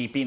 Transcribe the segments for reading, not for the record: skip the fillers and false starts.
PP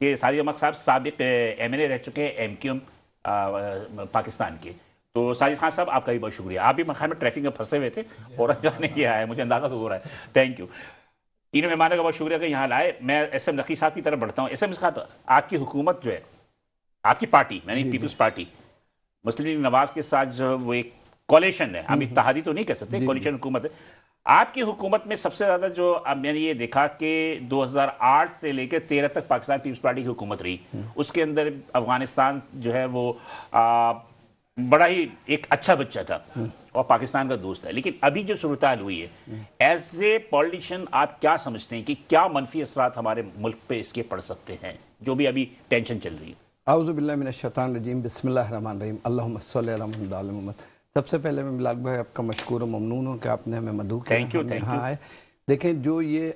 کہ ساجد احمد صاحب سابق MNA رہ چکے ہیں MQM پاکستان کے. تو ساجد خان صاحب آپ کا بھی بہت شکریہ. آپ بھی خیال میں ٹریفک میں پھنسے ہوئے تھے اور جانے یہ آیا ہے, مجھے اندازہ تو ہو رہا ہے. Thank you. تینوں مہمانوں کا بہت شکریہ کہ یہاں لائے. میں SM نقی صاحب کی طرف بڑھتا ہوں. SM صاحب, آپ کی حکومت جو ہے, آپ کی پارٹی یعنی پیپلز پارٹی مسلم لیگ نواز کے ساتھ جو وہ ایک کولیشن ہے, ہم اتحادی تو نہیں کہہ سکتے, کولیشن حکومت ہے. آپ کی حکومت میں سب سے زیادہ جو اب میں نے یہ دیکھا کہ 2008 سے لے کے 13 تک پاکستان پیپلز پارٹی کی حکومت رہی. اس کے اندر افغانستان جو ہے وہ بڑا ہی ایک اچھا بچہ تھا اور پاکستان کا دوست ہے. لیکن ابھی جو صورتحال ہوئی ہے, ایز اے پولیٹیشین آپ کیا سمجھتے ہیں کہ کیا منفی اثرات ہمارے ملک پہ اس کے پڑ سکتے ہیں, جو بھی ابھی ٹینشن چل رہی ہے؟ اعوذ باللہ من الشیطان الرجیم, بسم اللہ الرحمن الرحیم, اللہم صلی علی محمد وعلی محمد. سب سے پہلے میں بلال بھائی آپ کا مشکور و ممنون ہوں کہ آپ نے ہمیں مدعو کیا, ہم یہاں آئے. دیکھیں جو یہ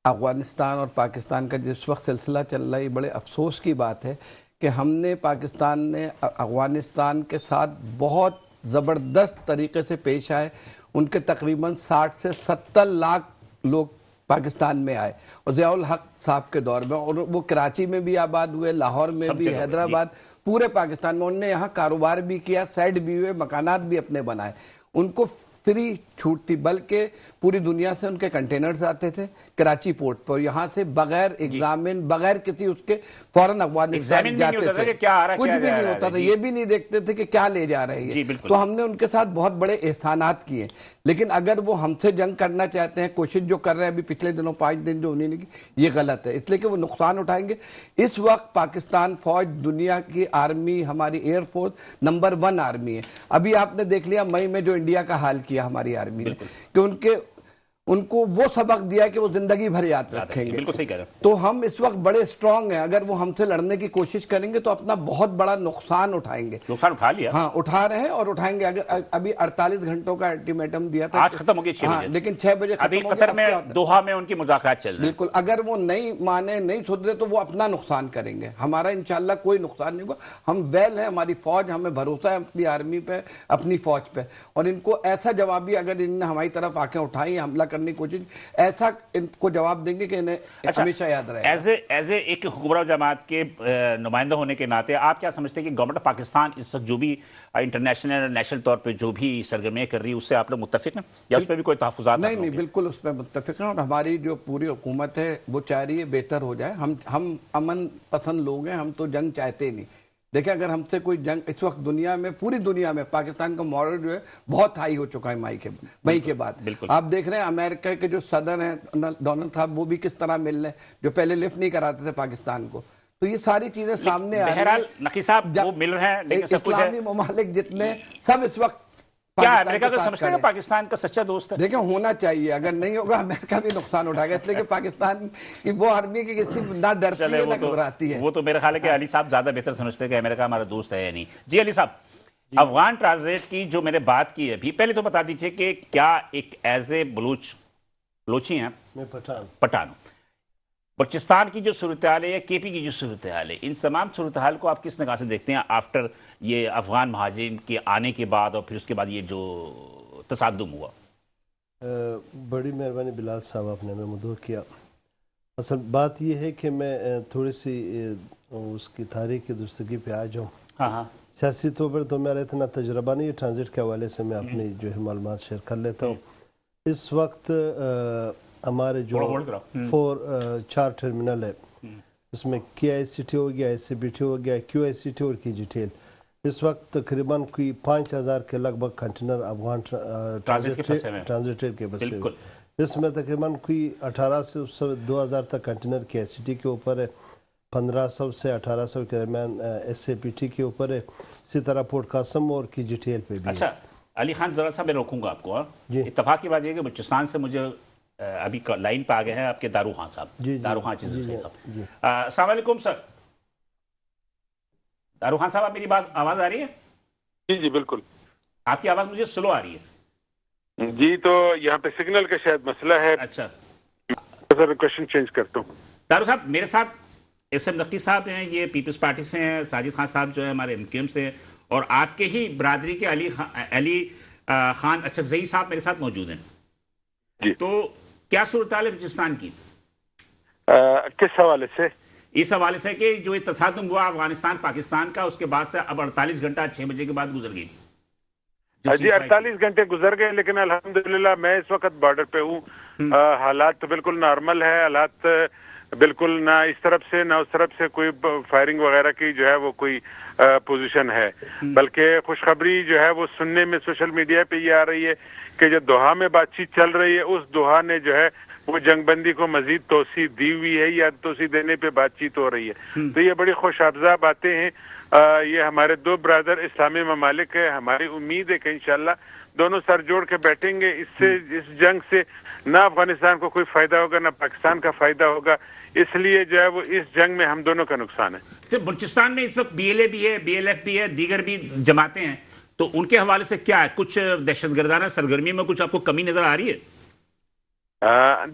افغانستان اور پاکستان کا جس وقت سلسلہ چل رہا ہے, یہ بڑے افسوس کی بات ہے کہ ہم نے پاکستان نے افغانستان کے ساتھ بہت زبردست طریقے سے پیش آئے. ان کے تقریباً 60 سے 70 لاکھ لوگ پاکستان میں آئے, اور ضیاء الحق صاحب کے دور میں, اور وہ کراچی میں بھی آباد ہوئے, لاہور میں بھی, حیدرآباد, پورے پاکستان میں. انہوں نے یہاں کاروبار بھی کیا, سیٹ بھی ہوئے, مکانات بھی اپنے بنائے. ان کو فری چھوٹ تھی, بلکہ پوری دنیا سے ان کے کنٹینرز آتے تھے کراچی پورٹ پر, یہاں سے بغیر ایگزامن, بغیر کسی اس کے فوراً افغانستان جاتے تھے. کچھ بھی نہیں ہوتا تھا, یہ بھی نہیں دیکھتے تھے کہ کیا لے جا رہے ہیں. تو ہم نے ان کے ساتھ بہت بڑے احسانات کیے. لیکن اگر وہ ہم سے جنگ کرنا چاہتے ہیں, کوشش جو کر رہے ہیں ابھی پچھلے دنوں 5 دن جو انہیں نے کی, یہ غلط ہے, اس لیے کہ وہ نقصان اٹھائیں گے. اس وقت پاکستان فوج دنیا کی آرمی, ہماری ایئر فورس نمبر 1 آرمی ہے. ابھی آپ نے دیکھ لیا مئی میں جو انڈیا کا حال کیا ہماری آرمی نے, کہ ان کو وہ سبق دیا کہ وہ زندگی بھر یاد رکھیں گے. بالکل صحیح کہہ رہے ہیں. تو ہم اس وقت بڑے سٹرونگ ہیں. اگر وہ ہم سے لڑنے کی کوشش کریں گے تو اپنا بہت بڑا نقصان اٹھائیں گے. نقصان اٹھا لیا, ہاں اٹھا رہے ہیں اور اٹھائیں گے. اگر ابھی 48 گھنٹوں کا الٹیمیٹم دیا تھا, آج ختم ہو گیا 6 بجے, لیکن 6 بجے ختم ہو گیا. قطر میں دوحہ میں ان کی مذاکرات چل رہے ہیں. بالکل, اگر وہ نہیں مانے, نہیں سدھرے تو وہ اپنا نقصان کریں گے. ہمارا انشاءاللہ کوئی نقصان نہیں ہوگا. ہم ویل ہیں, ہماری فوج, ہمیں بھروسہ ہے اپنی آرمی پہ, اپنی فوج پہ. اور ان کو ایسا جوابی, اگر ان نے ہماری طرف آنکھیں اٹھائیں, حملہ کرنے کی کوشش, ایسا ان کو جواب دیں گے کہ انہیں ہمیشہ یاد رہے گا. ایز اے ایک حکمراں جماعت کے نمائندہ ہونے کے ناطے آپ کیا سمجھتے ہیں کہ گورنمنٹ آف پاکستان اس وقت جو بھی انٹرنیشنل اور نیشنل طور پہ جو بھی سرگرمیاں کر رہی ہے, اس سے آپ لوگ متفق ہیں یا اس پہ بھی کوئی تحفظات؟ نہیں, بالکل اس پہ متفق ہیں. اور ہماری جو پوری حکومت ہے وہ چاہ رہی ہے بہتر ہو جائے. ہم امن پسند لوگ ہیں, ہم تو جنگ چاہتے نہیں. دیکھیں, اگر ہم سے کوئی جنگ, اس وقت دنیا میں, پوری دنیا میں پاکستان کا مارل جو ہے بہت ہائی ہو چکا ہے مئی کے بعد. آپ دیکھ رہے ہیں امریکہ کے جو صدر ہیں ڈونلڈ صاحب, وہ بھی کس طرح مل رہے ہیں, جو پہلے لفٹ نہیں کراتے تھے پاکستان کو. تو یہ ساری چیزیں سامنے آ رہی ہیں. بہرحال نقی صاحب وہ مل رہے ہیں, لیکن سب کچھ ہے, اسلامی ممالک جتنے سب اس وقت کیا امریکہ کو سمجھتے ہیں کہ پاکستان کا سچا دوست ہے؟ دیکھیں, ہونا چاہیے. اگر نہیں ہوگا امریکہ بھی نقصان اٹھائے گا, اس لیے کہ پاکستان کی وہ آرمی کی کسی نہ ڈرتی ہے نہ گھبراتی ہے. وہ تو میرے خیال ہے کہ علی صاحب زیادہ بہتر سمجھتے ہیں کہ امریکہ ہمارا دوست ہے یا نہیں. جی علی صاحب, افغان ٹرانزٹ کی جو میں نے بات کی ہے ابھی, پہلے تو بتا دیجئے کہ کیا ایک ایز اے بلوچی ہیں, میں پٹھان, بلوچستان کی جو صورتحال ہے یا KP کی جو صورتحال ہے, ان تمام صورتحال کو آپ کس نگاہ سے دیکھتے ہیں آفٹر یہ افغان مہاجرین کے آنے کے بعد اور پھر اس کے بعد یہ جو تصادم ہوا؟ بڑی مہربانی بلال صاحب, آپ نے ہمیں مدعو کیا. اصل بات یہ ہے کہ میں تھوڑی سی اس کی تاریخ کی درستگی پہ آ جاؤں. ہاں, سیاسی طور پر تو میرا اتنا تجربہ نہیں ہے, ٹرانزٹ کے حوالے سے میں اپنی جو ہے معلومات شیئر کر لیتا ہوں. اس وقت ہمارے جو 4 ٹرمینل ہے, اس میں KICT ہو گیا, SCBT ہو گیا, QICT اور KGTL. اس وقت تقریباً کوئی 5000 کے لگ بھگ کنٹینر افغان ٹرانزٹ کے بسے ہوئے. اس میں تقریباً کوئی 1800 سے 2000 تک کنٹینر KICT کے اوپر ہے, 1500 سے 1800 کے درمیان SAPT کے اوپر ہے, اسی طرح پورٹ قاسم اور KGTL پہ بھی. اچھا علی خان, ذرا سا میں روکوں گا آپ کو. اتفاق کی بات یہ کہ بلوچستان سے مجھے ابھی لائن پہ آ گئے ہیں آپ کے دارو خان صاحب, دارو خان چیزیں صاحب. السلام علیکم سر. دارو خان صاحب, آپ میری بات آواز آ رہی ہے؟ جی بالکل. آپ کی آواز مجھے سلو آ رہی ہے. جی, تو یہاں پہ سگنل کا شاید مسئلہ ہے. اچھا سر, کوشچن چینج کرتا ہوں. دارو صاحب, میرے ساتھ SM نقی صاحب ہیں, یہ پیپلز پارٹی سے ہیں. ساجد خان صاحب جو ہے ہمارے MQM سے, اور آپ کے ہی برادری کے علی خان اچکزئی صاحب میرے ساتھ موجود ہیں. جی, تو کیا صورتحال ہے بلوچستان کی؟ کس حوالے سے؟ اس حوالے سے کہ جو یہ تصادم ہوا افغانستان پاکستان کا، اس کے بعد سے اب 48 گھنٹہ 6 بجے کے بعد گزر گئی جی 48 گھنٹے گزر گئے، لیکن الحمدللہ میں اس وقت بارڈر پہ ہوں، حالات تو بالکل نارمل ہے، حالات بالکل نہ اس طرف سے نہ اس طرف سے کوئی فائرنگ وغیرہ کی جو ہے وہ کوئی پوزیشن ہے، بلکہ خوشخبری جو ہے وہ سننے میں سوشل میڈیا پہ یہ آ رہی ہے کہ جو دوحہ میں بات چیت چل رہی ہے اس دوحہ نے جو ہے وہ جنگ بندی کو مزید توسیع دی ہوئی ہے یا توسیع دینے پہ بات چیت ہو رہی ہے، تو یہ بڑی خوش افزا باتیں ہیں۔ یہ ہمارے دو برادر اسلامی ممالک ہے، ہماری امید ہے کہ انشاءاللہ دونوں سر جوڑ کے بیٹھیں گے، اس جنگ سے نہ افغانستان کو کوئی فائدہ ہوگا نہ پاکستان کا فائدہ ہوگا، اس لیے جو ہے وہ اس جنگ میں ہم دونوں کا نقصان ہے۔ بلوچستان میں اس وقت بی ایل اے بھی ہے، بی ایل ایف بھی ہے، دیگر بھی جماعتیں ہیں، تو ان کے حوالے سے کیا ہے؟ کچھ دہشت گردانہ سرگرمی میں کچھ آپ کو کمی نظر آ رہی ہے؟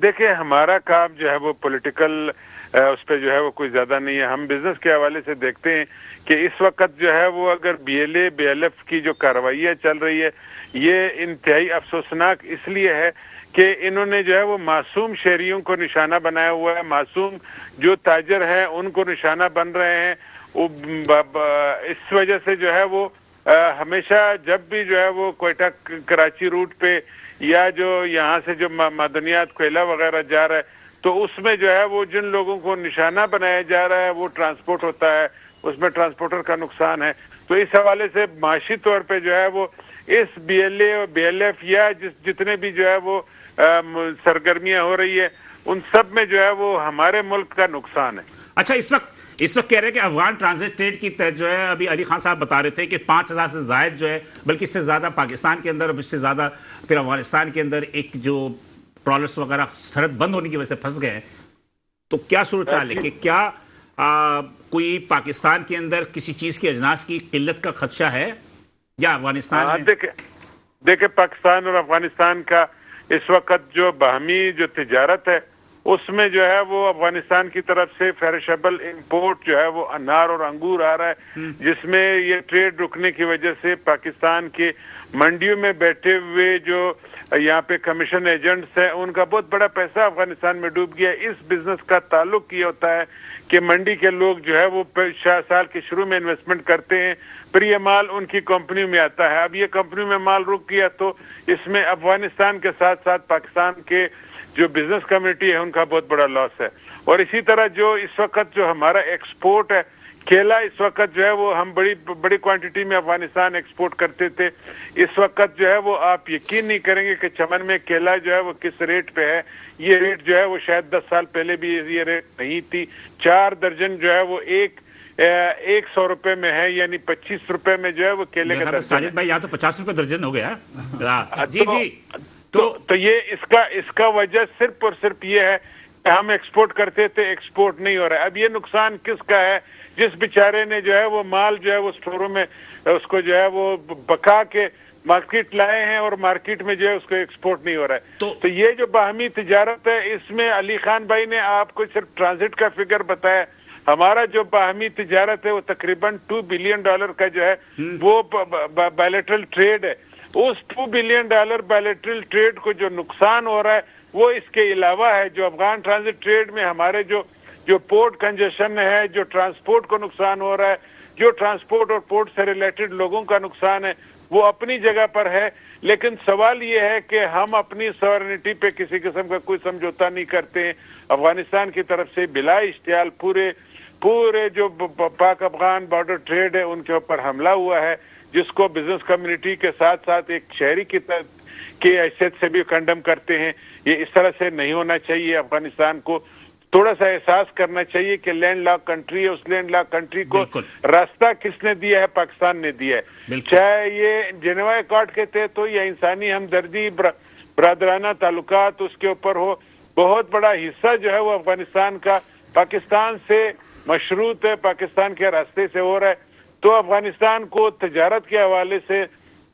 دیکھیں ہمارا کام جو ہے وہ پولیٹیکل اس پہ جو ہے وہ کوئی زیادہ نہیں ہے، ہم بزنس کے حوالے سے دیکھتے ہیں کہ اس وقت جو ہے وہ اگر B L A B L F کی جو کارروائیاں چل رہی ہے یہ انتہائی افسوسناک اس لیے ہے کہ انہوں نے جو ہے وہ معصوم شہریوں کو نشانہ بنایا ہوا ہے، معصوم جو تاجر ہیں ان کو نشانہ بن رہے ہیں، اس وجہ سے جو ہے وہ ہمیشہ جب بھی جو ہے وہ کوئٹہ کراچی روٹ پہ یا جو یہاں سے جو معدنیات کوئلہ وغیرہ جا رہا ہے تو اس میں جو ہے وہ جن لوگوں کو نشانہ بنایا جا رہا ہے وہ ٹرانسپورٹ ہوتا ہے، اس میں ٹرانسپورٹر کا نقصان ہے، تو اس حوالے سے معاشی طور پہ جو ہے وہ اس بی ایل اے اور بی ایل ایف یا جتنے بھی جو ہے وہ سرگرمیاں ہو رہی ہے ان سب میں جو ہے وہ ہمارے ملک کا نقصان ہے۔ اچھا، اس وقت کہہ رہے ہیں کہ افغان ٹرانزٹ ٹریڈ کی جو ہے ابھی علی خان صاحب بتا رہے تھے کہ 5000 سے زائد جو ہے، بلکہ اس سے زیادہ پاکستان کے اندر، اس سے زیادہ پھر افغانستان کے اندر ایک جو ٹرالرس وغیرہ سرحد بند ہونے کی وجہ سے پھنس گئے ہیں، تو کیا صورتحال ہے کہ کیا کوئی پاکستان کے اندر کسی چیز کی اجناس کی قلت کا خدشہ ہے یا افغانستان میں؟ دیکھیں پاکستان اور افغانستان کا اس وقت جو باہمی جو تجارت ہے اس میں جو ہے وہ افغانستان کی طرف سے پیرشیبل امپورٹ جو ہے وہ انار اور انگور آ رہا ہے، جس میں یہ ٹریڈ رکنے کی وجہ سے پاکستان کے منڈیوں میں بیٹھے ہوئے جو یہاں پہ کمیشن ایجنٹس ہیں ان کا بہت بڑا پیسہ افغانستان میں ڈوب گیا ہے۔ اس بزنس کا تعلق یہ ہوتا ہے کہ منڈی کے لوگ جو ہے وہ سال کے شروع میں انویسٹمنٹ کرتے ہیں، پھر یہ مال ان کی کمپنیوں میں آتا ہے، اب یہ کمپنیوں میں مال رک گیا تو اس میں افغانستان کے ساتھ ساتھ پاکستان کے جو بزنس کمیونٹی ہے ان کا بہت بڑا لاس ہے۔ اور اسی طرح جو اس وقت جو ہمارا ایکسپورٹ ہے کیلا، اس وقت جو ہے وہ ہم بڑی کوانٹٹی میں افغانستان ایکسپورٹ کرتے تھے، اس وقت جو ہے وہ آپ یقین نہیں کریں گے کہ چمن میں کیلا جو ہے وہ کس ریٹ پہ ہے۔ یہ ریٹ جو ہے وہ شاید 10 سال پہلے بھی یہ ریٹ نہیں تھی، 4 درجن جو ہے وہ 100 روپے میں ہے، یعنی 25 روپے میں جو ہے وہ کیلے کا درجن ہے۔ ساجد بھائی یہاں تو 50 روپے درجن ہو گیا۔ جی جی، تو یہ اس کا وجہ صرف اور صرف یہ ہے کہ ہم ایکسپورٹ کرتے تھے، ایکسپورٹ نہیں ہو رہا ہے۔ اب یہ نقصان کس کا ہے؟ جس بیچارے نے جو ہے وہ مال جو ہے وہ اسٹوروں میں اس کو جو ہے وہ بکا کے مارکیٹ لائے ہیں اور مارکیٹ میں جو ہے اس کو ایکسپورٹ نہیں ہو رہا ہے، تو یہ جو باہمی تجارت ہے اس میں علی خان بھائی نے آپ کو صرف ٹرانزٹ کا فگر بتایا، ہمارا جو باہمی تجارت ہے وہ تقریباً $2 بلین کا جو ہے وہ بائلیٹرل ٹریڈ ہے۔ اس $2 بلین بائلیٹرل ٹریڈ کو جو نقصان ہو رہا ہے وہ اس کے علاوہ ہے جو افغان ٹرانزٹ ٹریڈ میں ہمارے جو پورٹ کنجیشن ہے، جو ٹرانسپورٹ کو نقصان ہو رہا ہے، جو ٹرانسپورٹ اور پورٹ سے ریلیٹڈ لوگوں کا نقصان ہے وہ اپنی جگہ پر ہے، لیکن سوال یہ ہے کہ ہم اپنی سوورنٹی پہ کسی قسم کا کوئی سمجھوتا نہیں کرتے ہیں۔ افغانستان کی طرف سے بلا اشتعال پورے جو پاک افغان بارڈر ٹریڈ ہے ان کے اوپر حملہ ہوا ہے، جس کو بزنس کمیونٹی کے ساتھ ساتھ ایک شہری کی حیثیت سے بھی کنڈم کرتے ہیں۔ یہ اس طرح سے نہیں ہونا چاہیے۔ افغانستان کو تھوڑا سا احساس کرنا چاہیے کہ لینڈ لاک کنٹری ہے، اس لینڈ لاک کنٹری کو راستہ کس نے دیا ہے؟ پاکستان نے دیا ہے، چاہے یہ جنیوا ایکارڈ کے تحت ہو یا انسانی ہمدردی برادرانہ تعلقات اس کے اوپر ہو، بہت بڑا حصہ جو ہے وہ افغانستان کا پاکستان سے مشروط ہے، پاکستان کے راستے سے ہو رہا ہے، تو افغانستان کو تجارت کے حوالے سے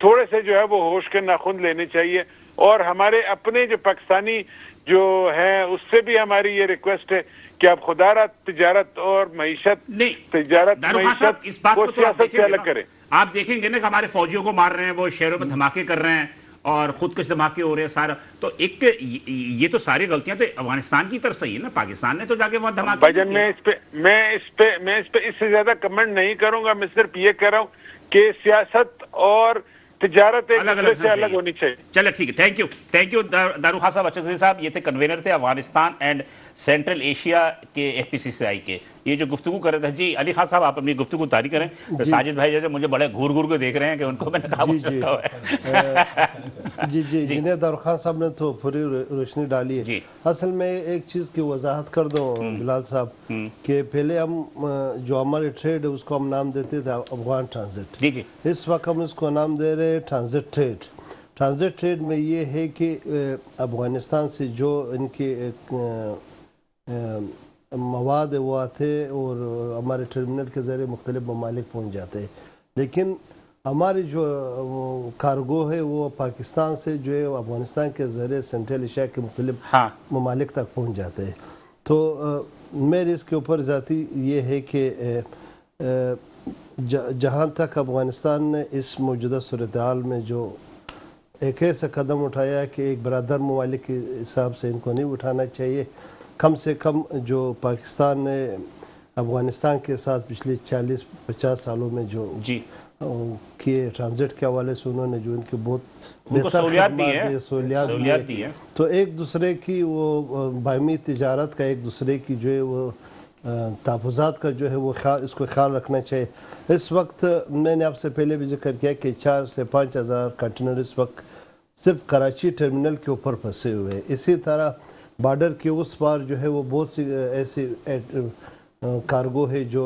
تھوڑے سے جو ہے وہ ہوش کے ناخن لینے چاہیے، اور ہمارے اپنے جو پاکستانی جو ہیں اس سے بھی ہماری یہ ریکویسٹ ہے کہ آپ خدا را تجارت اور معیشت اس بات کو کو سیاست سے الگ کریں۔ آپ دیکھیں گے نا کہ ہمارے فوجیوں کو مار رہے ہیں، وہ شہروں میں دھماکے کر رہے ہیں، اور خودکش دھماکے ہو رہے ہیں سارا. تو ایک یہ تو ساری غلطیاں تو افغانستان کی طرف سے ہی ہے نا, پاکستان نے تو جا کے وہاں دھماکے. بھجن میں اس پہ اس سے زیادہ کمنٹ نہیں کروں گا. میں صرف یہ کہہ رہا ہوں کہ سیاست اور تجارت ایک دوسرے سے الگ ہونی چاہیے. چلے ٹھیک ہے, تھینک یو دارو خان صاحب اچغزئی صاحب. یہ تھے کنوینر تھے افغانستان اینڈ سینٹرل ایشیا کے ایف پی سی سی آئی کے. یہ جو گفتگو کر رہے تھے, جی علی خان صاحب آپ اپنی گفتگو جاری کریں. ساجد بھائی جو مجھے بڑے گھور گھور کے دیکھ رہے ہیں کہ ان کو میں نے کہا جی انجینئر دارو خان صاحب نے تو پوری روشنی ڈالی ہے. اصل میں ایک چیز کی وضاحت کر دوں بلال صاحب کہ پہلے ہم جو ہمارے ٹریڈ ہے اس کو ہم نام دیتے تھے افغان ٹرانزٹ. اس وقت ہم اس کو نام دے رہے ٹرانزٹ ٹریڈ. ٹرانزٹ ٹریڈ میں یہ ہے کہ افغانستان سے جو ان کے مواد وہ آتے اور ہمارے ٹرمینل کے ذریعے مختلف ممالک پہنچ جاتے ہیں, لیکن ہماری جو کارگو ہے وہ پاکستان سے جو ہے افغانستان کے ذریعے سینٹرل ایشیا کے مختلف ممالک تک پہنچ جاتے ہیں. تو میرے اس کے اوپر ذاتی یہ ہے کہ جہاں تک افغانستان نے اس موجودہ صورتحال میں جو ایک ایسا قدم اٹھایا ہے کہ ایک برادر ممالک کے حساب سے ان کو نہیں اٹھانا چاہیے. کم سے کم جو پاکستان نے افغانستان کے ساتھ پچھلے 40-50 سالوں میں جو کیے ٹرانزٹ کے حوالے سے انہوں نے جو ان کی بہت بہتر سہولیات دی ہے. تو ایک دوسرے کی وہ باہمی تجارت کا, ایک دوسرے کی جو ہے وہ تحفظات کا جو ہے وہ اس کو خیال رکھنا چاہیے. اس وقت میں نے آپ سے پہلے بھی ذکر کیا کہ 4 سے 5 ہزار کنٹینر اس وقت صرف کراچی ٹرمینل کے اوپر پھنسے ہوئے. اسی طرح بارڈر کے اس پار جو ہے وہ بہت سی ایسی کارگو ہے جو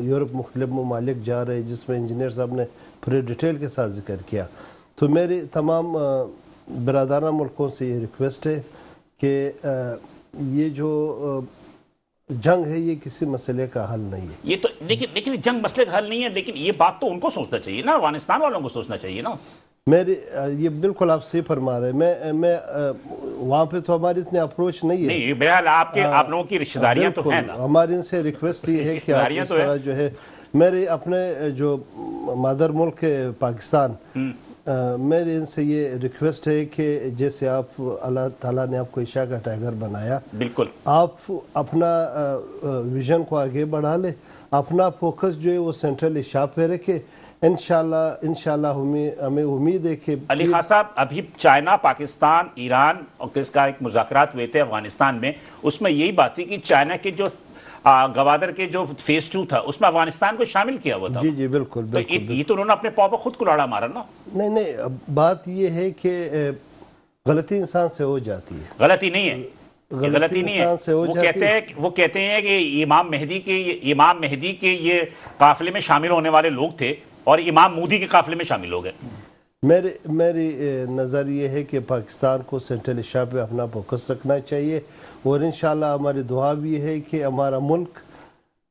یورپ مختلف ممالک جا رہے ہیں, جس میں انجینئر صاحب نے پورے ڈیٹیل کے ساتھ ذکر کیا. تو میری تمام برادرانہ ملکوں سے یہ ریکویسٹ ہے کہ یہ جو جنگ ہے یہ کسی مسئلے کا حل نہیں ہے. یہ تو لیکن جنگ مسئلے کا حل نہیں ہے, لیکن یہ بات تو ان کو سوچنا چاہیے نا, افغانستان والوں کو سوچنا چاہیے نا. میری یہ بالکل آپ صحیح فرما رہے ہیں. میں وہاں پہ تو ہماری اتنی اپروچ نہیں ہے. نہیں بہرحال آپ لوگوں کی رشتہ داریاں تو ہیں نا. ہماری ان سے ریکویسٹ یہ ہے کہ آپ اس طرح جو ہے میرے اپنے جو مادر ملک ہے پاکستان, میرے ان سے یہ ریکویسٹ ہے کہ جیسے آپ اللہ تعالیٰ نے آپ کو ایشیا کا ٹائیگر بنایا, بالکل آپ اپنا ویژن کو آگے بڑھا لے, اپنا فوکس جو ہے وہ سینٹرل ایشیا پہ رکھے. انشاءاللہ ہمیں امید ہے کہ علی خان صاحب ابھی چائنا, پاکستان, ایران اور اس کا ایک مذاکرات ہوئے تھے افغانستان میں, اس میں یہی بات تھی کہ چائنا کے جو گوادر کے جو فیز 2 تھا اس میں افغانستان کو شامل کیا ہوا تھا. جی بالکل. یہ تو انہوں نے اپنے پاؤں پر خود کلاڑا مارا نا. نہیں بات یہ ہے کہ غلطی انسان سے ہو جاتی ہے. غلطی نہیں ہے, وہ کہتے ہیں کہ امام مہدی کے یہ قافلے میں شامل ہونے والے لوگ تھے اور امام مودی کے قافلے میں شامل ہو گئے. میری نظر یہ ہے کہ پاکستان کو سینٹرل ایشیا پہ اپنا فوکس رکھنا چاہیے, اور انشاءاللہ ہماری دعا بھی ہے کہ ہمارا ملک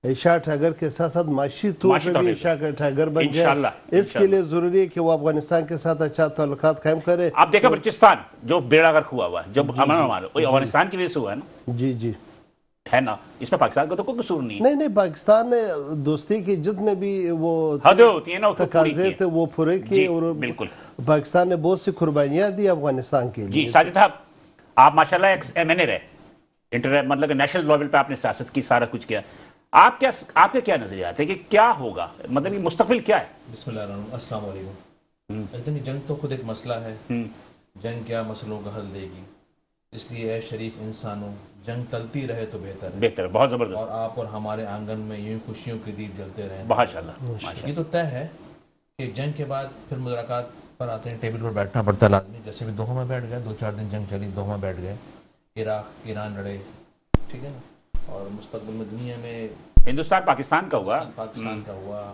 ایشیا ٹائیگر کے ساتھ ساتھ معاشی طور پہ بھی ایشیا کا ٹائیگر بن جائے. اس کے لیے ضروری ہے کہ وہ افغانستان کے ساتھ اچھا تعلقات قائم کرے. آپ دیکھیں بلوچستان جو بیڑا غرق ہوا ہے, جب افغانستان کی وجہ سے ہوا ہے نا. جی ہے نا, اس میں پاکستان کا تو کوئی قصور نہیں. نہیں پاکستان نے دوستی کی جتنے بھی وہ تقاضے تھے وہ پورے کیے, اور بالکل پاکستان نے بہت سی قربانیاں دی افغانستان کے لیے. جی ساجد صاحب, آپ ماشاءاللہ ایکس ایم این اے رہے, مطلب نیشنل لیول پہ آپ نے سیاست کی, سارا کچھ کیا. آپ کے کیا نظریات ہے کہ کیا ہوگا, مطلب یہ مستقبل کیا ہے؟ بسم اللہ الرحمن الرحیم. السلام علیکم. جنگ تو خود ایک مسئلہ ہے, جنگ کیا مسئلوں کا حل دے گی, اس لیے اے شریف انسانوں جنگ ٹلتی رہے تو بہتر ہے, بہت زبردست. اور آپ اور ہمارے آنگن میں یوں خوشیوں کے دیپ جلتے رہیں. ماشاءاللہ. یہ تو طے ہے کہ جنگ کے بعد پھر مذاکرات پر آتے ہیں, ٹیبل پر بیٹھنا پڑتا ہے لازمی. جیسے بھی دوحہ میں بیٹھ گئے, 2-4 دن جنگ چلی, دوحہ میں بیٹھ گئے, عراق ایران لڑے, ٹھیک ہے نا, اور مستقبل میں دنیا میں ہندوستان پاکستان کا ہوا,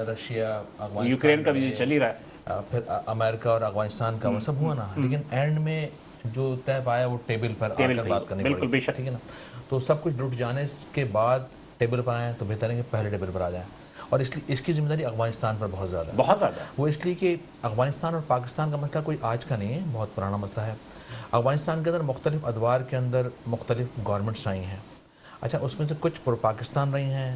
رشیا یوکرین کا بھی چل ہی رہا ہے, پھر امریکہ اور افغانستان کا وہ سب ہوا نا, لیکن اینڈ میں جو طے پایا وہ ٹیبل پر آ کر بات کرنی پڑی. بالکل, ٹھیک ہے نا. تو سب کچھ ٹوٹ جانے کے بعد ٹیبل پر آئے تو بہتر ہے کہ پہلے ٹیبل پر آ جائیں. اور اس کی ذمہ داری افغانستان پر بہت زیادہ ہے. وہ اس لیے کہ افغانستان اور پاکستان کا مسئلہ کوئی آج کا نہیں ہے, بہت پرانا مسئلہ ہے. افغانستان کے اندر مختلف ادوار کے اندر مختلف گورنمنٹس آئی ہیں. اچھا, اس میں سے کچھ پرو پاکستان رہی ہیں,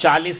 40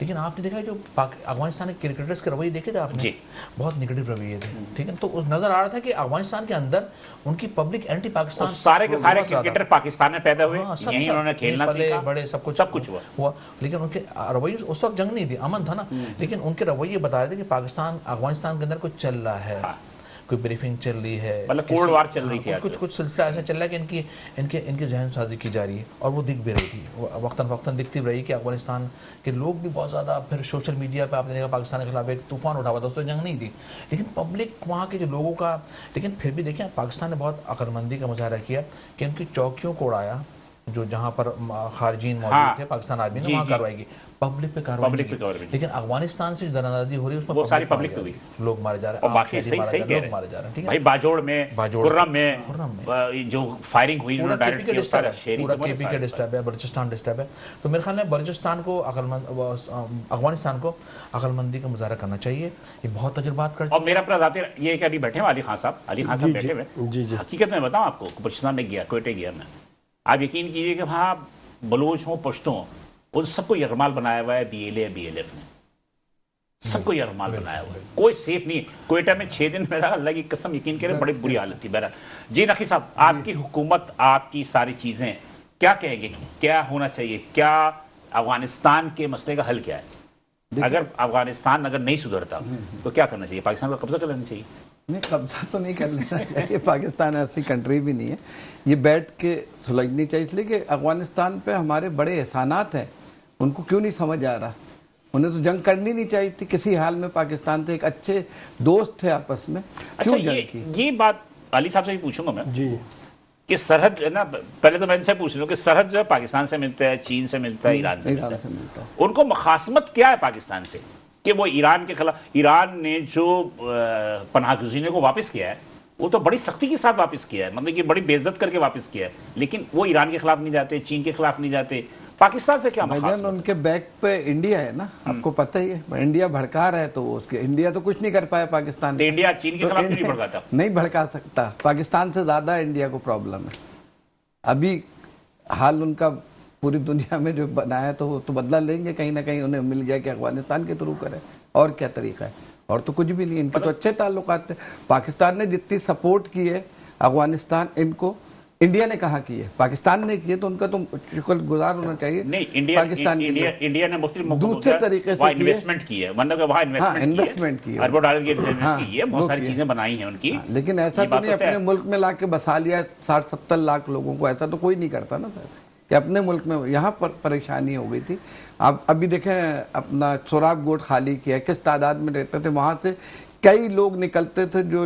لیکن آپ نے دیکھا جو افغانستان کے کرکٹرز کے رویے دیکھے تھے آپ نے, بہت نگیٹو رویے تھے, ٹھیک ہے, تو نظر آ رہا تھا کہ افغانستان کے اندر ان کی پبلک اینٹی پاکستان, سارے کے سارے کرکٹر پاکستان میں پیدا ہوئے, یہیں انہوں نے کھیلنا سیکھا, بڑے سب کچھ ہوا, لیکن ان کے رویے, اس وقت جنگ نہیں تھی, امن تھا نا, لیکن ان کے رویے بتا رہے تھے کہ پاکستان افغانستان کے اندر کچھ چل رہا ہے, کوئی بریفنگ چل رہی ہے, مطلب کولڈ وار چل رہی تھی, کچھ سلسلہ ایسا چل رہا ہے کہ ان کی ذہن سازی کی جا رہی ہے, اور وہ دکھ بھی رہی تھی, وقتاً فوقتاً دکھتی رہی کہ افغانستان کے لوگ بھی بہت زیادہ, پھر سوشل میڈیا پہ آپ نے دیکھا پاکستان کے خلاف ایک طوفان اٹھا ہوا تھا, اس وقت جنگ نہیں تھی, لیکن پبلک وہاں کے جو لوگوں کا, لیکن پھر بھی دیکھیں پاکستان نے بہت عقل مندی کا مظاہرہ کیا کہ ان کی چوکیوں کو اڑایا, جو جہاں پر خارجین موجود تھے پاکستان آدمی نے, وہاں کارروائی کی, پبلک پہ کارروائی کی, لیکن افغانستان سے جو درندازی ہو رہی ہے اس میں وہ ساری پبلک پہ ہوئی, لوگ مارے جا رہے ہیں, اور باقی صحیح کہہ رہے ہیں بھائی, باجوڑ میں, کرم میں جو فائرنگ ہوئی, پورا کے پی کے ڈسٹرب ہے, بلوچستان ڈسٹرب ہے, تو میرے خیال میں بلوچستان کو افغانستان کو عقل مندی کا مظاہرہ کرنا چاہیے, یہ بہت تجربات کر. اور میرا اپنا ذاتی یہ ہے کہ ابھی بیٹھے ہیں علی خان صاحب بیٹھے ہوئے, حقیقت میں بتاؤں آپ کو, بلوچستان میں گیا, کوئٹے گیا میں, آپ یقین کیجیے کہ وہاں بلوچ ہوں, پشتوں ہوں, ان سب کو یرغمال بنایا ہوا ہے BLA/BLF نے, سب کو یرغمال بنایا ہوا ہے, کوئی سیف نہیں. کوئٹہ میں 6 دن میرا, اللہ کی قسم یقین کریں, بڑی بری حالت تھی. بہرحال جی نقی صاحب, آپ کی حکومت, آپ کی ساری چیزیں کیا کہیں گے, کیا ہونا چاہیے, کیا افغانستان کے مسئلے کا حل کیا ہے؟ اگر افغانستان اگر نہیں سدھرتا تو کیا کرنا چاہیے, پاکستان کا قبضہ کر لینا چاہیے؟ نہیں, قبضہ تو نہیں کر لینا چاہیے, پاکستان ایسی کنٹری بھی نہیں ہے, یہ بیٹھ کے سلجھنی چاہیے, اس لیے کہ افغانستان پہ ہمارے بڑے احسانات ہیں, ان کو کیوں نہیں سمجھ آ رہا, انہیں تو جنگ کرنی نہیں چاہیے تھی, کسی حال میں پاکستان سے ایک اچھے دوست تھے آپس میں, کیوں جنگ کی؟ یہ بات علی صاحب سے بھی پوچھوں گا میں, کہ سرحد نا, پہلے تو میں ان سے پوچھ لوں کہ سرحد جو ہے پاکستان سے ملتا ہے, چین سے ملتا ہے, ایران سے ملتا ہے, ان کو مخاصمت کیا ہے پاکستان سے کہ وہ ایران کے خلاف, ایران نے جو پناہ گزینوں کو واپس کیا ہے وہ تو بڑی سختی کے ساتھ واپس کیا ہے, مطلب کہ بڑی بے عزت کر کے واپس کیا ہے, لیکن وہ ایران کے خلاف نہیں جاتے, چین کے خلاف نہیں جاتے, پاکستان سے کیا مخاصمت؟ ان کے بیک پہ انڈیا ہے نا, آپ کو پتہ ہی ہے, انڈیا بھڑکا رہا ہے, تو اس کے انڈیا تو کچھ نہیں کر پایا پاکستان, انڈیا چین کے خلاف نہیں بھڑکاتا, نہیں بھڑکا سکتا, پاکستان سے زیادہ انڈیا کو پرابلم ہے. ابھی حال ان کا پوری دنیا میں جو بنایا تو وہ تو بدلہ لیں گے کہیں نہ کہیں, انہیں مل گیا کہ افغانستان کے تھرو کرے, اور کیا طریقہ ہے, اور تو کچھ بھی نہیں. ان کے تو اچھے تعلقات تھے, پاکستان نے جتنی سپورٹ کی ہے افغانستان ان کو, انڈیا نے کہاں کی ہے, پاکستان نے کی ہے, تو ان کا تو شکر گزار ہونا چاہیے. نہیں, پاکستان انڈیا نے مختلف دوسرے طریقے سے انویسٹمنٹ کی ہے, ورنہ وہاں انویسٹمنٹ کی ہے, اربوں ڈالر کی انویسٹمنٹ کی ہے, بہت ساری چیزیں بنائی ہیں ان کی, لیکن ایسا تو نہیں اپنے ملک میں لا کے بسا لیا 60-70 لاکھ لوگوں کو, ایسا تو کوئی نہیں کرتا نا سر, کہ اپنے ملک میں یہاں پر پریشانی ہو گئی تھی. آپ ابھی دیکھیں اپنا سوراخ گوٹ خالی کیا, کس تعداد میں رہتے تھے, وہاں سے کئی لوگ نکلتے تھے جو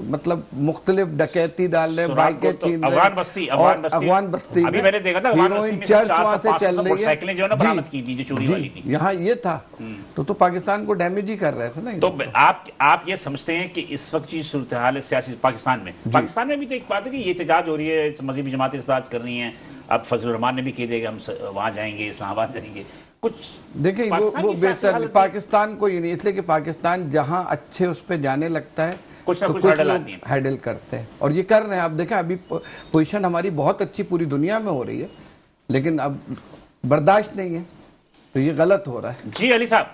مطلب مختلف ڈکیتی ڈال رہے, بائکیں چھین رہے, افغان بستی ابھی میں نے دیکھا تھا ہیروئن چرچ وہاں سے چل رہی سائیکلیں جو ہے نا برآمد کی تھی, جو چوری والی تھی, یہاں یہ تھا, تو پاکستان کو ڈیمیج ہی کر رہے تھے نا. تو آپ یہ سمجھتے ہیں کہ اس وقت کی صورتحال سیاسی پاکستان میں بھی تو ایک بات ہے کہ یہ احتجاج ہو رہی ہے, مذہبی جماعتیں احتجاج کر رہی ہیں, اب فضل الرحمان نے بھی کہہ دیا کہ ہم وہاں جائیں گے, اسلام آباد جائیں گے, کچھ دیکھیں وہ بہتر پاکستان کو یہ نہیں, اس لیے کہ پاکستان جہاں اچھے اس پہ جانے لگتا ہے کچھ نہ کچھ لوگ ہیڈل کرتے ہیں, اور یہ کر رہے ہیں. آپ دیکھیں ابھی پوزیشن ہماری بہت اچھی پوری دنیا میں ہو رہی ہے, لیکن اب برداشت نہیں ہے, تو یہ غلط ہو رہا ہے. جی علی صاحب,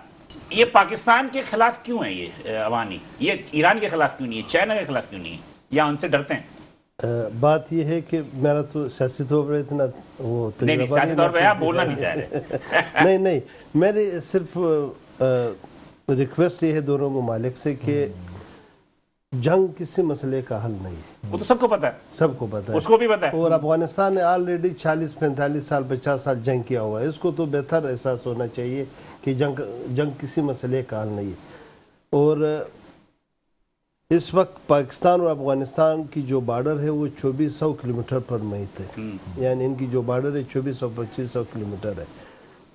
یہ پاکستان کے خلاف کیوں ہے یہ عوانی, یہ ایران کے خلاف کیوں نہیں ہے, چائنا کے خلاف کیوں نہیں ہے, یا ان سے ڈرتے ہیں؟ بات یہ ہے کہ میرا تو سیاسی طور پر اتنا وہ سیاسی طور پہ آپ بولنا نہیں چاہ رہے. نہیں, میری صرف ریکویسٹ یہ ہے دونوں ممالک سے کہ جنگ کسی مسئلے کا حل نہیں ہے, وہ تو سب کو پتا ہے, سب کو پتا ہے, اس کو بھی پتا ہے, اور افغانستان نے آلریڈی 40-45 سال 50 سال جنگ کیا ہوا ہے, اس کو تو بہتر احساس ہونا چاہیے کہ جنگ کسی مسئلے کا حل نہیں ہے. اور اس وقت پاکستان اور افغانستان کی جو بارڈر ہے وہ 2400 کلومیٹر پر محیط ہے, یعنی ان کی جو بارڈر ہے 2400-2500 کلومیٹر ہے.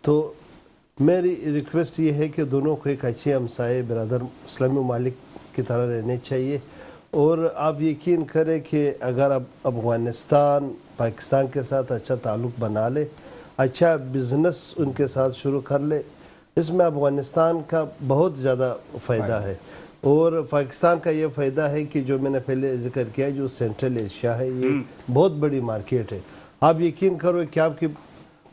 تو میری ریکویسٹ یہ ہے کہ دونوں کو ایک اچھے ہمسائے برادر اسلامی ممالک کی طرح رہنے چاہیے, اور آپ یقین کریں کہ اگر اب افغانستان پاکستان کے ساتھ اچھا تعلق بنا لے, اچھا بزنس ان کے ساتھ شروع کر لے, اس میں افغانستان کا بہت زیادہ فائدہ ہے. اور پاکستان کا یہ فائدہ ہے کہ جو میں نے پہلے ذکر کیا, جو سینٹرل ایشیا ہے, یہ بہت بڑی مارکیٹ ہے. آپ یقین کرو کہ آپ کی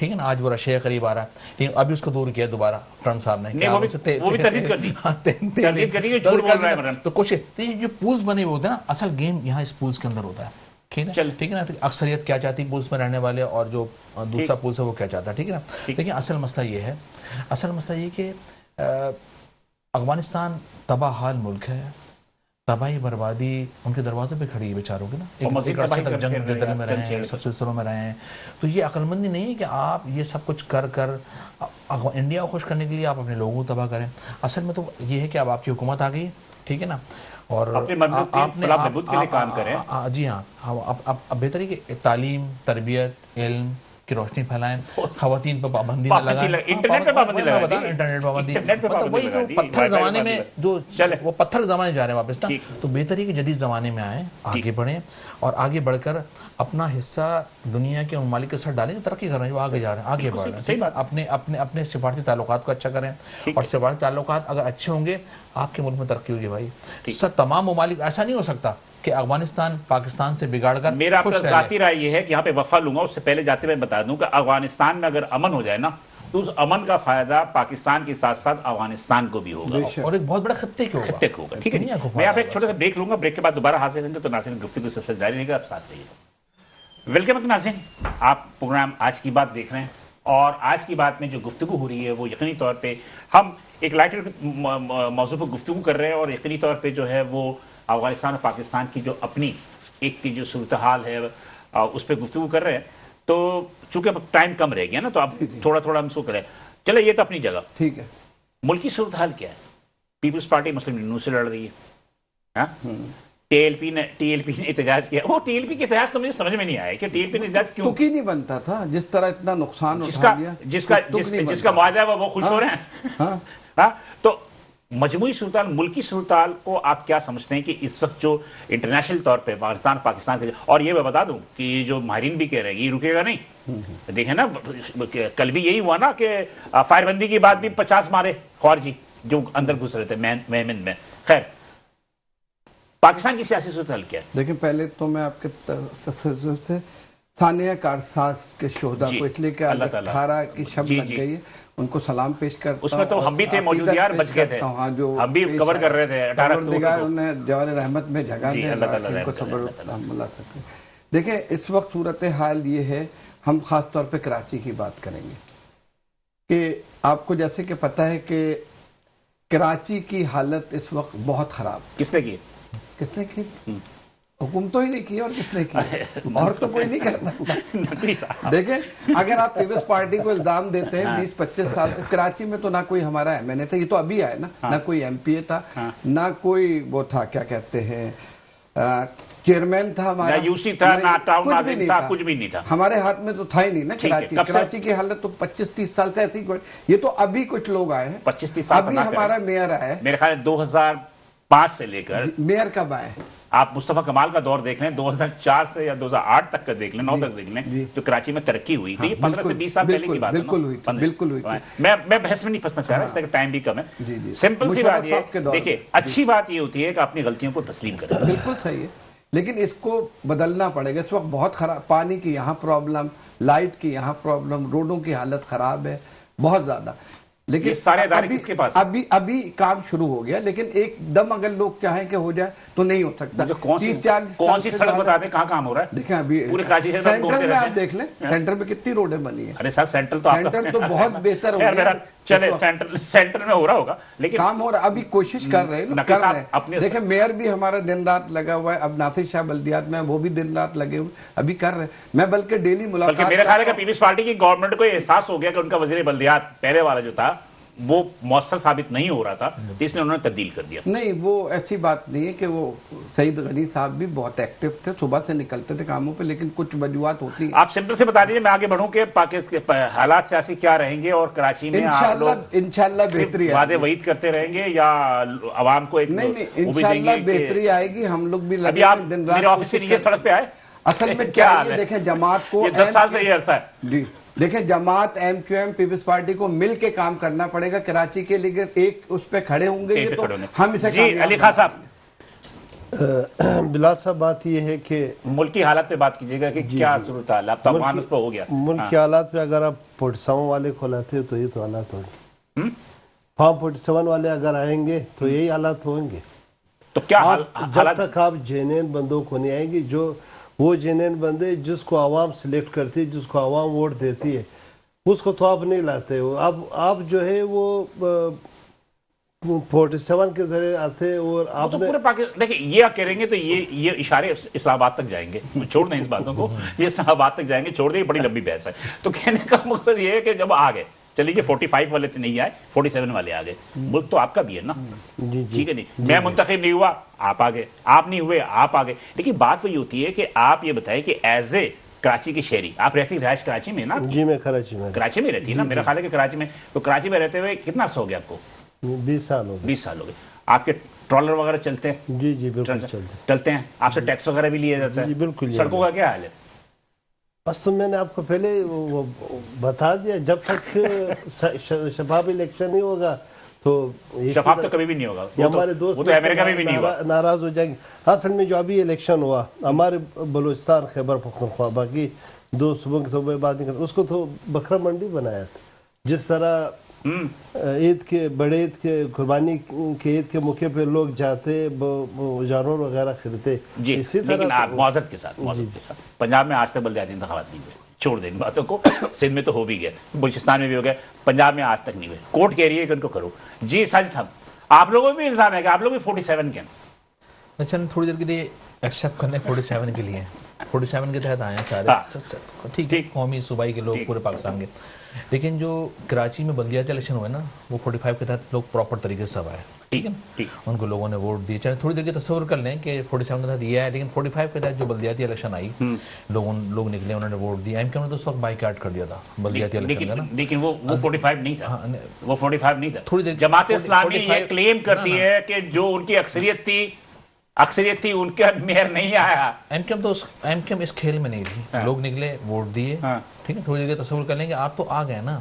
ٹھیک ہے نا, آج وہ رشیا کے قریب آ رہا ہے, ٹھیک ہے, ابھی اس کو دور کیا دوبارہ ٹرمپ صاحب نے, وہ بھی تردید کر دی, تردید کر دی کہ جھوٹ بول رہا ہے. تو کوشش جو پولز بنے ہوئے ہوتے ہیں نا, اصل گیم یہاں اس پولز کے اندر ہوتا ہے, ٹھیک ہے, ٹھیک ہے نا, اکثریت کیا چاہتی ہے پولز میں رہنے والے, اور جو دوسرا پولز ہے وہ کیا چاہتا ہے, ٹھیک ہے نا. لیکن اصل مسئلہ یہ ہے, اصل مسئلہ یہ کہ افغانستان تباہ حال ملک ہے, تباہی بربادی ان کے دروازوں پہ کھڑی ہے بیچاروں کی نا, ایک عرصے تک جنگ جدل میں رہے ہیں, سب سلسلوں میں رہے ہیں. تو یہ عقل مندی نہیں ہے کہ آپ یہ سب کچھ کر انڈیا کو خوش کرنے کے لیے آپ اپنے لوگوں کو تباہ کریں. اصل میں تو یہ ہے کہ اب آپ کی حکومت آ گئی, ٹھیک ہے نا, اور آپ نے کام کریں. جی ہاں, اب بہتر ہے کہ تعلیم, تربیت, علم کی روشنی پھیلائیں, خواتین پہ پابندی نہ لگائیں, انٹرنیٹ پہ پابندی لگائیں, انٹرنیٹ پابندی, مطلب وہی جو پتھر زمانے میں جو وہ پتھر زمانے جا رہے ہیں واپس نا. تو بہتر ہے کہ جدید زمانے میں آئیں, آگے بڑھیں, اور آگے بڑھ کر اپنا حصہ دنیا کے ممالک کے ساتھ ڈالیں جو ترقی کر رہے ہیں, وہ آگے جا رہے ہیں, آگے بڑھ رہے ہیں. اپنے سفارتی تعلقات کو اچھا کریں, اور سفارتی تعلقات اگر اچھے ہوں گے آپ کے ملک میں ترقی ہوگی بھائی. سب تمام ممالک, ایسا نہیں ہو سکتا کہ افغانستان پاکستان سے بگاڑ کر. میرا اپنا ذاتی رائے یہ ہے کہ یہاں پہ وقفہ لوں گا, اس سے پہلے جاتے ہوئے بتا دوں کہ افغانستان میں اگر امن ہو جائے نا, تو اس امن کا فائدہ پاکستان کے ساتھ ساتھ افغانستان کو بھی ہوگا, اور ایک بہت بڑا خطے کو ہوگا. ٹھیک ہے, میں آپ ایک چھوٹا سا بریک لوں گا, بریک کے بعد دوبارہ حاضر ہوں گے. تو ناظرین گفتگو سے سلسلہ جاری رہے گا, آپ ساتھ رہیے. ویلکم ناظرین, آپ پروگرام آج کی بات دیکھ رہے ہیں, اور آج کی بات میں جو گفتگو ہو رہی ہے وہ یقینی طور پہ ہم ایک لائٹر موضوع پر گفتگو کر رہے ہیں, اور یقینی طور پہ جو ہے وہ افغانستان اور پاکستان کی جو اپنی ایک کی جو صورتحال ہے اس پہ گفتگو کر رہے ہیں. تو چونکہ ٹائم کم رہ گیا نا, تو اب تھوڑا تھوڑا ہم سو کریں. چلے یہ تو اپنی جگہ, ٹھیک ہے. ملکی صورتحال کیا ہے؟ پیپلز پارٹی مسلم یونین سے لڑ رہی ہے, ٹی ایل پی نے احتجاج کیا. وہ ٹی ایل پی کے احتجاج تو مجھے سمجھ میں نہیں آیا کہ ٹی ایل پی نے احتجاج کیوں, تو نہیں بنتا تھا جس طرح اتنا نقصان اٹھا لیا, جس کا معاہدہ ہے وہ خوش ہو رہے ہیں. تو مجموعی صورتحال, ملکی صورتحال کو آپ کیا سمجھتے ہیں کہ اس وقت جو انٹرنیشنل طور پہ پاکستان کے, اور یہ میں بتا دوں کہ جو ماہرین بھی کہہ رہے ہیں یہ رکے گا نہیں. دیکھیں نا, کل بھی یہی ہوا نا کہ فائر بندی کی بعد بھی 50 مارے خارجی جو اندر گھس رہے تھے میمن میں. خیر, پاکستان کی سیاسی صورتحال کیا ہے؟ دیکھیں پہلے تو میں آپ کے تصور سے ثانیہ کارساز کے شہداء کو, اس لیے کہ 18 کی شب لگ گئی ہے, ان کو سلام پیش کرتا ہوں. اس میں تو ہم بھی تھے موجود یار, بچ گئے تھے, ہم بھی کور کر رہے تھے 18 اکتوبر. انہیں جوار رحمت میں جگہ دے, ان کو صبر اللہ سکے. دیکھیں اس وقت صورتحال یہ ہے, ہم خاص طور پہ کراچی کی بات کریں گے کہ آپ کو جیسے کہ پتہ ہے کہ کراچی کی حالت اس وقت بہت خراب. کس نے کی؟ کس نے کی؟ حکومتوں ہی نہیں کی, اور کس نے کی, اور تو کوئی نہیں کرتا. دیکھیں اگر آپ پیپلز پارٹی کو الزام دیتے ہیں 20-25 سال سے, کراچی میں تو نہ کوئی ہمارا ایم این اے تھا, یہ تو ابھی آئے نا, نہ کوئی ایم پی اے تھا, نہ کوئی وہ تھا کیا کہتے ہیں چیئرمین تھا ہمارا, نہ یو سی تھا, نہ ٹاؤن ناظرین تھا, کچھ بھی نہیں تھا. ہمارے ہاتھ میں تو تھا ہی نہیں نا کراچی. کراچی کی حالت تو 25-30 سال سے ایسی, یہ تو ابھی کچھ لوگ آئے ہیں 25-30 سال. ابھی ہمارا میئر آیا ہے, میرے خیال 2005 سے لے کر. میئر کب آئے ہیں؟ آپ مصطفیٰ کمال کا دور دیکھ لیں, 2004 سے یا 2008 تک کا دیکھ لیں, 9 تک دیکھ لیں, جو کراچی میں ترقی ہوئی تھی. یہ 15 سے 20 سال پہلے کی بات ہے. بالکل ہوئی. میں بحث میں نہیں پھنسنا چاہ رہا, اس طرح ٹائم بھی کم ہے. سمپل سی بات یہ, دیکھیں اچھی بات یہ ہوتی ہے کہ اپنی غلطیوں کو تسلیم کریں. بالکل صحیح ہے, لیکن اس کو بدلنا پڑے گا. اس وقت بہت خراب, پانی کی یہاں پرابلم, لائٹ کی یہاں پرابلم, روڈوں کی حالت خراب ہے بہت زیادہ. لیکن ابھی کام شروع ہو گیا, لیکن ایک دم اگر لوگ چاہیں کہ ہو جائے تو نہیں ہو سکتا. کون سی سڑک بتا دیں کہاں کام ہو رہا ہے؟ دیکھیں ابھی سینٹرل میں آپ دیکھ لیں, سینٹر میں کتنی روڈیں بنی ہیں. ارے سر سینٹرل تو بہت بہتر ہو گیا. چلے سینٹر میں ہو رہا ہوگا, لیکن کام ہو رہا, ابھی کوشش کر رہے ہیں. دیکھیں میئر بھی ہمارا دن رات لگا ہوا ہے, اب ناصر شاہ بلدیات میں وہ بھی دن رات لگے ہوئے, ابھی کر رہے ہیں. میں بلکہ ڈیلی ملاقات, میرا خیال ہے کہ پیپلز پارٹی کی گورنمنٹ کو احساس ہو گیا کہ ان کا وزیر بلدیات پہلے والا جو تھا وہ مؤثر ثابت نہیں ہو رہا تھا, اس نے انہوں نے تبدیل کر دیا. نہیں, وہ ایسی بات نہیں ہے کہ وہ سعید غنی صاحب بھی بہت ایکٹیو تھے, صبح سے نکلتے تھے کاموں پہ, لیکن کچھ وجوہات ہوتی ہیں. آپ سمپل سے بتا دیجیے, میں آگے بڑھوں کہ حالات سیاسی کیا رہیں گے, اور کراچی میں انشاءاللہ بہتری آئے گی. وعدے وعید کرتے رہیں گے یا عوام کو ایک نہیں, انشاءاللہ بہتری آئے گی. ہم لوگ بھی ابھی آپ میرے آفس کے نیچے سڑک پہ آئے, اصل میں کیا ہے, دیکھیں جماعت کو 10 سال سے یہ عرصہ ہے. جی دیکھیں, جماعت M Q M Peoples Party کو مل کے کام کرنا پڑے گا. کراچی کے لیے ایک اس پہ کھڑے ہوں گے تو ہم اسے جی علی خان صاحب بلال صاحب بات یہ ہے کہ ملکی حالت پہ بات کیجیے گا کہ کیا صورت حال اب افغان اس پہ ہو گیا ملک کے حالات پہ اگر آپ 47 والے کو لاتے ہو تو یہ تو حالات ہوں گے. فارم 47 والے اگر آئیں گے تو یہی حالات ہوں گے. تو کیا جب تک آپ جینین بندوں کو نہیں آئیں گے, جو وہ جینین بندے جس کو عوام سلیکٹ کرتی ہے, جس کو عوام ووٹ دیتی ہے, اس کو تو آپ نہیں لاتے ہو. آپ جو ہے وہ 47 کے ذریعے آتے اور آپ پورے پاکستان دیکھیں یہ آپ کہیں گے تو یہ اشارے اسلام آباد تک جائیں گے. چھوڑ دیں اس باتوں کو, یہ اسلام آباد تک جائیں گے, چھوڑ دیں, بڑی لمبی بحث ہے. تو کہنے کا مقصد یہ ہے کہ جب آ گئے, چلیے 45 والے تو نہیں آئے, 47 والے آ گئے. ملک تو آپ کا بھی ہے نا, ٹھیک ہے نہیں, میں منتخب نہیں ہوا, آپ آ گئے, آپ نہیں ہوئے, آپ آ گئے. لیکن بات وہی ہوتی ہے کہ آپ یہ بتائیں کہ ایز اے کراچی کی شہری, آپ رہتی رہائش کراچی میں نا؟ جی میں کراچی میں رہتی ہے نا, میرا خیال ہے کہ کراچی میں. تو کراچی میں رہتے ہوئے کتنا عرصہ ہو گیا آپ کو؟ 20 سال ہو گئے. 20 سال ہو گئے. آپ کے ٹرالر وغیرہ چلتے ہیں؟ جی بالکل چلتے ہیں. آپ سے ٹیکس وغیرہ بھی لیا جاتا ہے؟ جی بالکل. سڑکوں کا کیا حال ہے؟ بس تو میں نے آپ کو پہلے بتا دیا, جب تک شفاف الیکشن نہیں ہوگا تو شفاف تو کبھی بھی نہیں ہوگا. ہمارے دوست امریکہ میں بھی نہیں ہوا, ناراض ہو جائیں گے. اصل میں جو ابھی الیکشن ہوا ہمارے بلوچستان, خیبر پختونخوا, باقی 2 صوبوں کی تو بات نہیں کرتا, اس کو تو بکرا منڈی بنایا تھا. جس طرح عید کے بڑے عید کے قربانی کے عید کے موقع پہ لوگ جاتے جانور وغیرہ خریدتے. جی لیکن آپ معذرت کے ساتھ پنجاب میں آج تک بلدیاتی انتخابات نہیں ہوئے. چھوڑ دیں ان باتوں کو, سندھ میں تو ہو بھی گئے, بلوچستان میں بھی ہو گئے, پنجاب میں آج تک نہیں ہوئے. کورٹ کہہ رہی ہے کہ ان کو کرو. جی ساجد صاحب, آپ لوگوں میں بھی الزام ہے کہ آپ لوگ بھی 47 کے ہیں. اچھا تھوڑی دیر کے لیے ایکسیپٹ کرنے 47 کے لیے 47 کے تحت آئے ہیں سارے, ٹھیک ہے, قومی صوبائی کے لوگ پورے پاکستان کے. لیکن جو کراچی میں بلدیاتی الیکشن ہوئے نا وہ 45 کے تحت لوگ پراپر طریقے سے سب آئے, ٹھیک ہے, ان کو لوگوں نے ووٹ دیے. چاہے تھوڑی دیر کے تصور کر لیں کہ 47 کے تحت یہ ہے, لیکن 45 کے تحت جو بلدیاتی الیکشن آئی لوگ نکلے, انہوں نے ووٹ دیا. ایم کیو نے تو اس وقت بائیکاٹ کر دیا تھا بلدیاتی الیکشن کا نا, لیکن وہ 45 نہیں تھا, وہ 45 نہیں تھا. تھوڑی دیر جماعت اسلامی یہ کلیم کرتی ہے کہ جو ان کی اکثریت تھی ان کا میئر نہیں آیا. ایم کیو اس کھیل میں نہیں تھی, لوگ نکلے, ووٹ دیے, ٹھیک ہے. تھوڑی دیر کے تصور کر لیں کہ آپ تو آ گئے نا,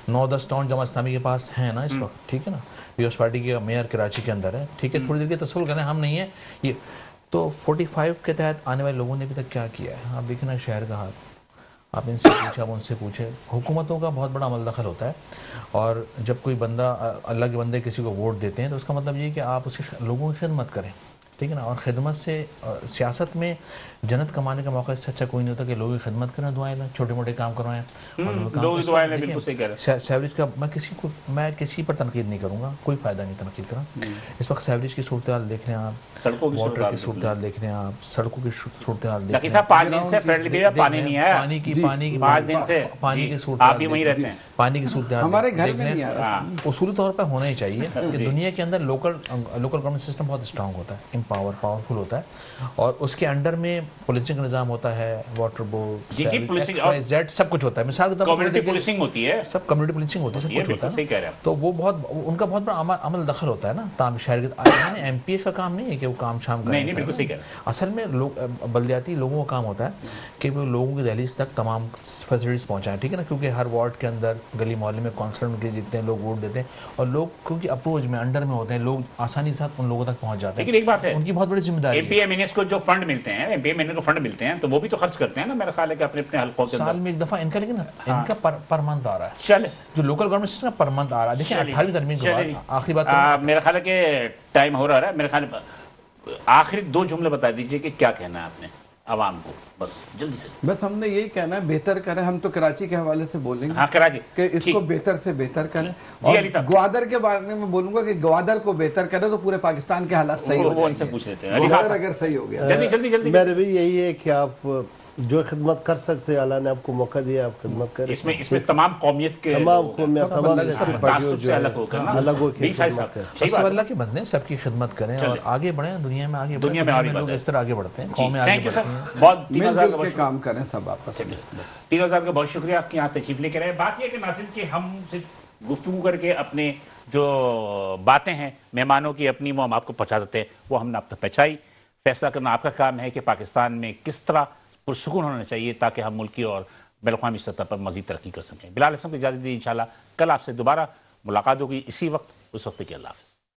9-10 ٹاؤن جماعت اسلامی کے پاس ہیں نا اس وقت, ٹھیک ہے نا, پیپلز پارٹی کے میئر کراچی کے اندر ہے, ٹھیک ہے. تھوڑی دیر کے تصور کر لیں ہم نہیں ہیں یہ. تو 45 کے تحت آنے والے لوگوں نے ابھی تک کیا کیا ہے, آپ دیکھیں نا شہر کا حال, آپ ان سے پوچھیں, آپ ان سے پوچھیں. حکومتوں کا بہت بڑا عمل دخل ہوتا ہے, اور جب کوئی بندہ, اللہ کے بندے کسی کو ووٹ دیتے ہیں تو اس کا مطلب یہ ہے کہ آپ اس کی لوگوں کی خدمت کریں, ٹھیک ہے نا. اور خدمت سے سیاست میں جنت کمانے کا موقع اس سے اچھا کوئی نہیں ہوتا کہ لوگوں کی خدمت کریں, دعائیں لیں, چھوٹے موٹے کام کروائیں. سیوریج کا میں کسی پر تنقید نہیں کروں گا, کوئی فائدہ نہیں تنقید کرنا. اس وقت سیوریج کی صورتحال دیکھ لیں آپ, واٹر کی صورتحال دیکھ لیں آپ, سڑکوں کی صورتحال دیکھ لیں, پانی کی صورتحال ہمارے گھر میں نہیں آ رہا. اصولی طور پر ہونا ہی چاہیے کہ دنیا کے اندر لوکل گورنمنٹ سسٹم بہت اسٹرانگ ہوتا ہے, پاورفل ہوتا ہے, اور اس کے انڈر میں پولیسنگ کا نظام ہوتا ہے, واٹر بورڈ, سب کچھ ہوتا ہے. مثال کے طور پر کمیونٹی پولیسنگ ہوتی ہے, سب کمیونٹی پولیسنگ ہوتی ہے, سب کچھ ہوتا ہے. تو وہ بہت ان کا بہت بڑا عمل دخل ہوتا ہے نا تام شہر کے. ایم پی ایس کا کام نہیں ہے کہ وہ کام شام کریں, اصل میں بلدیاتی لوگوں کا کام ہوتا ہے کہ وہ لوگوں کی دہلیز تک تمام فیسلٹیز پہنچائیں, ٹھیک ہے نا. کیونکہ ہر وارڈ کے اندر گلی محلے میں کونسلر کے جتنے ہیں لوگ ووٹ دیتے ہیں, اور لوگ کیونکہ اپروچ میں انڈر میں ہوتے ہیں, لوگ آسانی سے ان لوگوں تک پہنچ جاتے ہیں. لیکن ایک بات ہے, ان کی بہت بڑی ذمہ داری ہے. M P M N S کو جو فنڈ ملتے ہیں, M P M N S کو فنڈ ملتے ہیں, تو وہ بھی تو خرچ کرتے ہیں نا میرا خیال ہے کہ اپنے حلقوں کے سال میں ایک دفعہ ان کا, لیکن ان کا پر منتھ آ رہا ہے. چلے جو لوکل گورنمنٹ سسٹم پر منتھ آ رہا ہے. دیکھیں 18ویں ترمیم کے بعد آخری بات میرا خیال ہے کہ ٹائم ہو رہا ہے. میرے خیال آخری 2 جملے بتا دیجئے کہ کیا کہنا ہے آپ نے عوام کو, بس جلدی سے. بس ہم نے یہی کہنا ہے بہتر کریں. ہم تو کراچی کے حوالے سے بولیں گے, ہاں کراچی, کہ اس کو بہتر سے بہتر کریں. اور گوادر کے بارے میں بولوں گا کہ گوادر کو بہتر کریں تو پورے پاکستان کے حالات صحیح ہو جائیں گے. وہ ان سے پوچھ لیتے ہیں گوادر اگر صحیح ہو گیا. جلدی میرے بھی یہی ہے کہ آپ جو خدمت کر سکتے ہیں, اللہ نے آپ کو موقع دیا, آپ خدمت کریں. اس میں تمام قومیت کے اللہ کے بندے سب کی خدمت کریں اور آگے بڑھیں, دنیا میں آگے بڑھیں. لوگ اس طرح آگے بڑھتے ہیں, قومیں آگے بڑھتی ہیں, بہت مل جل کے کام کریں سب آپس میں. 3000 کا بہت شکریہ آپ کے یہاں تشریف لے کے رہے. بات یہ ہے کہ ناصر کہ ہم صرف گفتگو کر کے اپنے جو باتیں ہیں مہمانوں کی اپنی وہ ہم آپ کو پہنچا دیتے ہیں, وہ ہم نے آپ تک پہنچائی. فیصلہ کرنا آپ کا کام ہے کہ پاکستان میں کس طرح پرسکون ہونا چاہیے تاکہ ہم ملکی اور بین الاقوامی سطح پر مزید ترقی کر سکیں. بلال احسن کو اجازت دی, انشاءاللہ کل آپ سے دوبارہ ملاقات ہوگی اسی وقت. اس وقت کے اللہ حافظ.